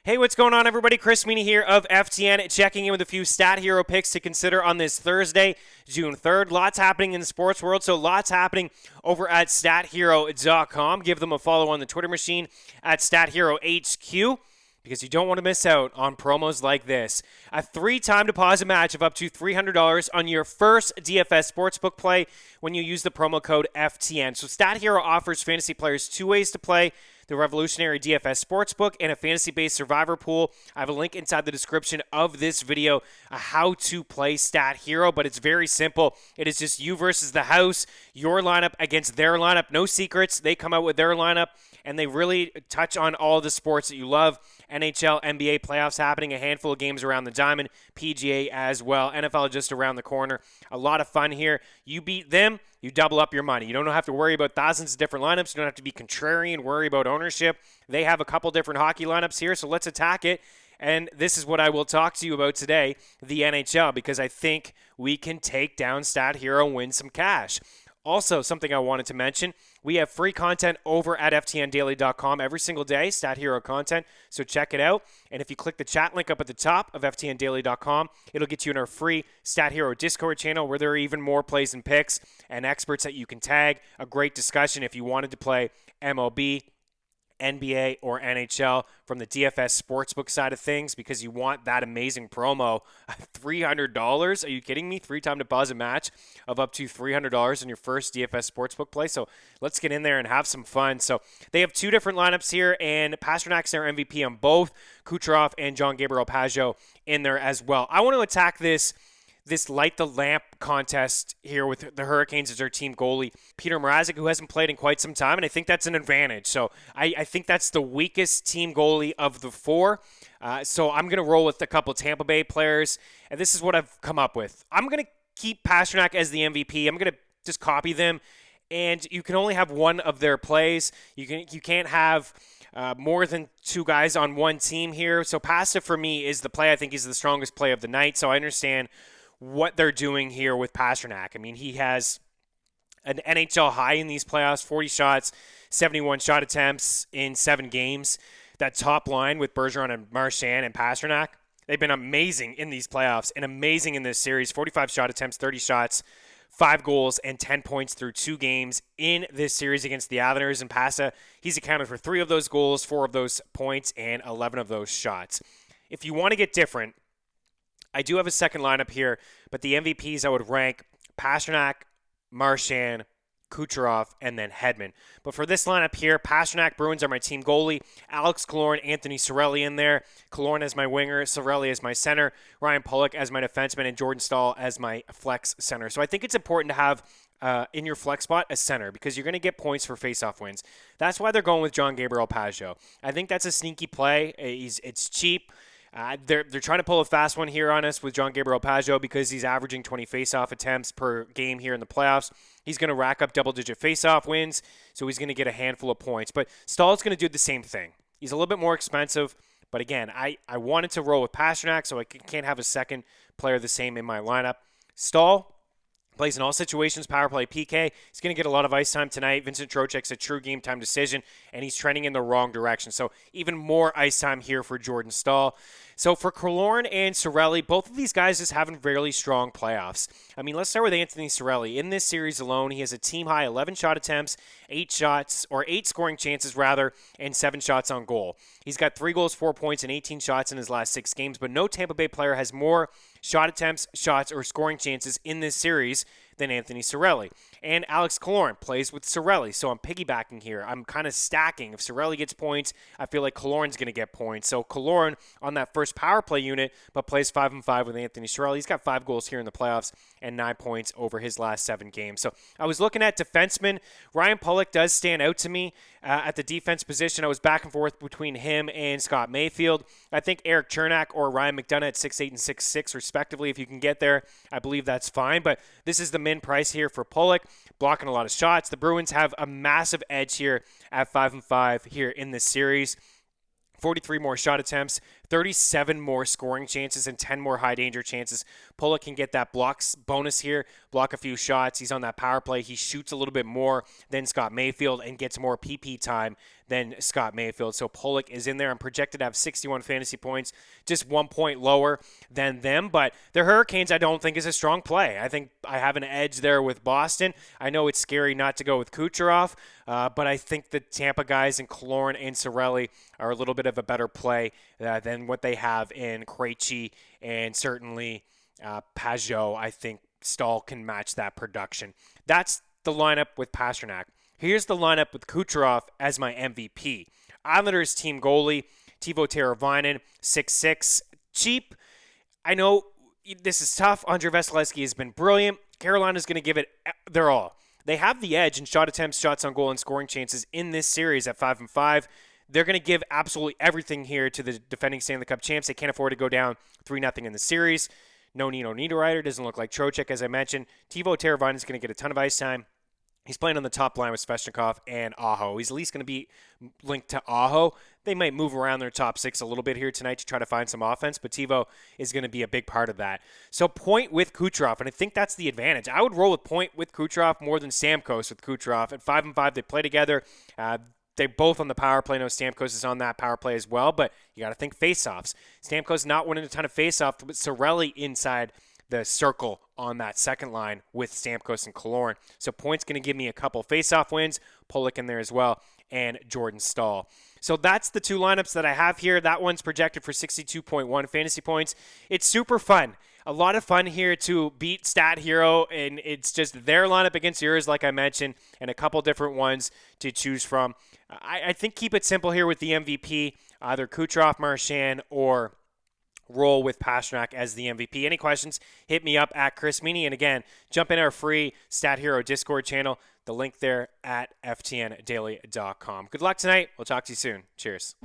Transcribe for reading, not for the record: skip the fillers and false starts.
Hey, what's going on, everybody? Chris Meany here of FTN, checking in with a few StatHero picks to consider on this Thursday, June 3rd. Lots happening in the sports world, so lots happening over at StatHero.com. Give them a follow on the Twitter machine at StatHero HQ, because you don't want to miss out on promos like this. A 3-time deposit match of up to $300 on your first DFS sportsbook play when you use the promo code FTN. So StatHero offers fantasy players 2 ways to play: the revolutionary DFS Sportsbook, and a fantasy-based survivor pool. I have a link inside the description of this video, how to play StatHero, but it's very simple. It is just you versus the house, your lineup against their lineup. No secrets. They come out with their lineup, and they really touch on all the sports that you love. NHL, NBA playoffs happening, a handful of games around the diamond, PGA as well. NFL just around the corner. A lot of fun here. You beat them, you double up your money. You don't have to worry about thousands of different lineups. You don't have to be contrarian, worry about ownership. They have a couple different hockey lineups here, so let's attack it. And this is what I will talk to you about today, the NHL, because I think we can take down StatHero and win some cash. Also, something I wanted to mention, we have free content over at ftndaily.com every single day, StatHero content, so check it out. And if you click the chat link up at the top of ftndaily.com, it'll get you in our free StatHero Discord channel, where there are even more plays and picks and experts that you can tag. A great discussion if you wanted to play MLB, NBA, or NHL from the DFS sportsbook side of things, because you want that amazing promo. $300? Are you kidding me? 3-time deposit match of up to $300 in your first DFS sportsbook play. So let's get in there and have some fun. So they have 2 different lineups here, and Pasternak's their MVP on both. Kucherov and John Gabriel Pageau in there as well. I want to attack this light the lamp contest here with the Hurricanes as their team goalie, Peter Mrazek, who hasn't played in quite some time, and I think that's an advantage. So I think that's the weakest team goalie of the 4. So I'm going to roll with a couple Tampa Bay players, and this is what I've come up with. I'm going to keep Pastrnak as the MVP. I'm going to just copy them, and you can only have one of their plays. You can't have more than 2 guys on one team here. So Pasta, for me, is the play. I think he's the strongest play of the night, so I understand what they're doing here with Pastrnak. I mean, he has an NHL high in these playoffs, 40 shots, 71 shot attempts in 7 games. That top line with Bergeron and Marchand and Pastrnak, they've been amazing in these playoffs and amazing in this series. 45 shot attempts, 30 shots, 5 goals, and 10 points through 2 games in this series against the Islanders. And Pasta, he's accounted for 3 of those goals, 4 of those points, and 11 of those shots. If you want to get different, I do have a second lineup here, but the MVPs I would rank Pastrnak, Marchand, Kucherov, and then Hedman. But for this lineup here, Pastrnak, Bruins are my team goalie, Alex Killorn, Anthony Cirelli in there, Killorn as my winger, Cirelli as my center, Ryan Pulock as my defenseman, and Jordan Staal as my flex center. So I think it's important to have in your flex spot a center, because you're going to get points for faceoff wins. That's why they're going with John Gabriel Pageau. I think that's a sneaky play. It's cheap. They're trying to pull a fast one here on us with John Gabriel Pageau, because he's averaging 20 faceoff attempts per game here in the playoffs. He's going to rack up double-digit faceoff wins, so he's going to get a handful of points. But Stahl's going to do the same thing. He's a little bit more expensive, but again, I wanted to roll with Pastrnak, so I can't have a second player the same in my lineup. Stahl plays in all situations, power play, PK. He's going to get a lot of ice time tonight. Vincent Trocheck's a true game time decision, and he's trending in the wrong direction. So even more ice time here for Jordan Staal. So for Killorn and Cirelli, both of these guys just having fairly strong playoffs. I mean, let's start with Anthony Cirelli. In this series alone, he has a team-high 11 shot attempts, 8 scoring chances, and 7 shots on goal. He's got 3 goals, 4 points, and 18 shots in his last 6 games, but no Tampa Bay player has more shot attempts, shots, or scoring chances in this series than Anthony Cirelli. And Alex Killorn plays with Cirelli, so I'm piggybacking here. I'm kind of stacking. If Cirelli gets points, I feel like Killorn's going to get points. So Killorn on that first power play unit, but plays 5-5 with Anthony Cirelli. He's got 5 goals here in the playoffs and 9 points over his last 7 games. So I was looking at defensemen. Ryan Pulock does stand out to me at the defense position. I was back and forth between him and Scott Mayfield. I think Eric Chernak or Ryan McDonough at 6'8" and 6'6", respectively, if you can get there, I believe that's fine. But this is the min price here for Pulock, blocking a lot of shots. The Bruins have a massive edge here at 5-5 here in this series. 43 more shot attempts, 37 more scoring chances, and 10 more high danger chances. Pulock can get that blocks bonus here, block a few shots. He's on that power play. He shoots a little bit more than Scott Mayfield and gets more PP time than Scott Mayfield. So Pulock is in there. I'm projected to have 61 fantasy points, just 1 point lower than them. But the Hurricanes, I don't think, is a strong play. I think I have an edge there with Boston. I know it's scary not to go with Kucherov, but I think the Tampa guys in Killorn and Cirelli are a little bit of a better play than what they have in Krejci and certainly Pajot. I think Stahl can match that production. That's the lineup with Pastrnak. Here's the lineup with Kucherov as my MVP. Islanders team goalie, Teuvo Teravainen, 6'6", cheap. I know this is tough. Andrei Vasilevsky has been brilliant. Carolina's going to give it their all. They have the edge in shot attempts, shots on goal, and scoring chances in this series at 5-5. They're going to give absolutely everything here to the defending Stanley Cup champs. They can't afford to go down 3-0 in the series. No Nino Niederreiter. Doesn't look like Trocheck, as I mentioned. Teuvo Teravainen is going to get a ton of ice time. He's playing on the top line with Svechnikov and Aho. He's at least going to be linked to Aho. They might move around their top six a little bit here tonight to try to find some offense, but Teuvo is going to be a big part of that. So point with Kucherov, and I think that's the advantage. I would roll with point with Kucherov more than Stamkos with Kucherov. At 5-5, they play together. They're both on the power play. I know Stamkos is on that power play as well, but you got to think faceoffs. Stamkos not winning a ton of faceoffs, but Cirelli inside the circle on that second line with Stamkos and Killorn. So points going to give me a couple faceoff wins, Pulock in there as well, and Jordan Stahl. So that's the two lineups that I have here. That one's projected for 62.1 fantasy points. It's super fun. A lot of fun here to beat StatHero, and it's just their lineup against yours, like I mentioned, and a couple different ones to choose from. I think keep it simple here with the MVP, either Kucherov, Marchand, or roll with Pastrnak as the MVP. Any questions, hit me up at Chris Meany. And again, jump in our free StatHero Discord channel. The link there at ftndaily.com. Good luck tonight. We'll talk to you soon. Cheers.